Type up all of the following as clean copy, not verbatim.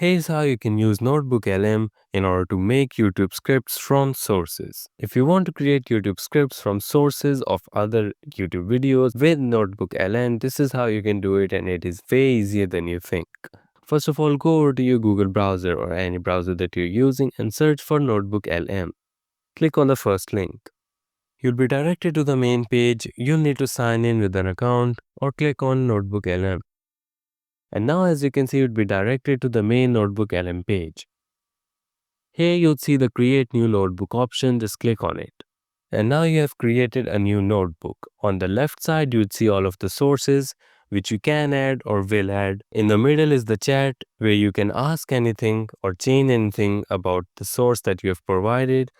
Here's how you can use NotebookLM in order to make YouTube scripts from sources. If you want to create YouTube scripts from sources of other YouTube videos with NotebookLM, this is how you can do it, and it is way easier than you think. First of all, go over to your Google browser or any browser that you're using and search for NotebookLM. Click on the first link. You'll be directed to the main page. You'll need to sign in with an account or click on NotebookLM. And now, as you can see, you'd be directed to the main NotebookLM page. Here you'll see the Create New Notebook option, just click on it. And now you have created a new notebook. On the left side, you'd see all of the sources which you can add or will add. In the middle is the chat where you can ask anything or change anything about the source that you have provided.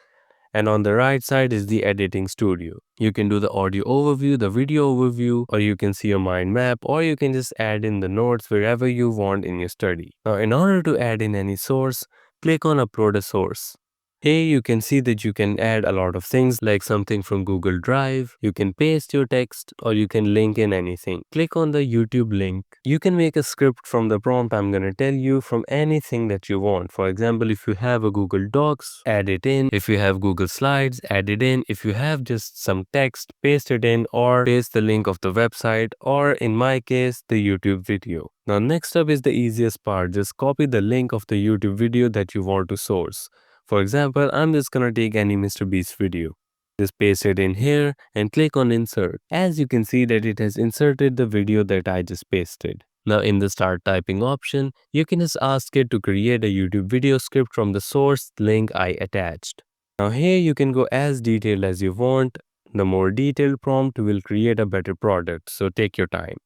And on the right side is the editing studio. You can do the audio overview, the video overview, or you can see your mind map, or you can just add in the notes wherever you want in your study. Now, in order to add in any source, click on Upload a Source. Here you can see that you can add a lot of things like something from Google Drive, you can paste your text, or you can link in anything. Click on the YouTube link. You can make a script from the prompt I'm going to tell you from anything that you want. For example, if you have a Google Docs, add it in. If you have Google Slides, add it in. If you have just some text, paste it in or paste the link of the website or in my case, the YouTube video. Now next up is the easiest part. Just copy the link of the YouTube video that you want to source. For example, I'm just gonna take any Mr. Beast video. Just paste it in here and click on insert. As you can see that it has inserted the video that I just pasted. Now in the start typing option, you can just ask it to create a YouTube video script from the source link I attached. Now here you can go as detailed as you want. The more detailed prompt will create a better product, so take your time.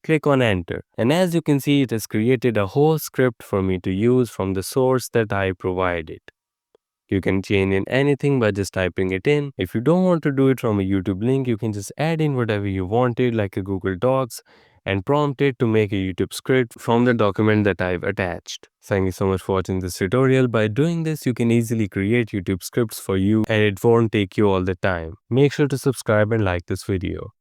Click on enter, and as you can see, it has created a whole script for me to use from the source that I provided. You can change in anything by just typing it in. If you don't want to do it from a YouTube link, you can just add in whatever you wanted like a Google Docs and prompt it to make a YouTube script from the document that I've attached. Thank you so much for watching this tutorial. By doing this, you can easily create YouTube scripts for you and it won't take you all the time. Make sure to subscribe and like this video.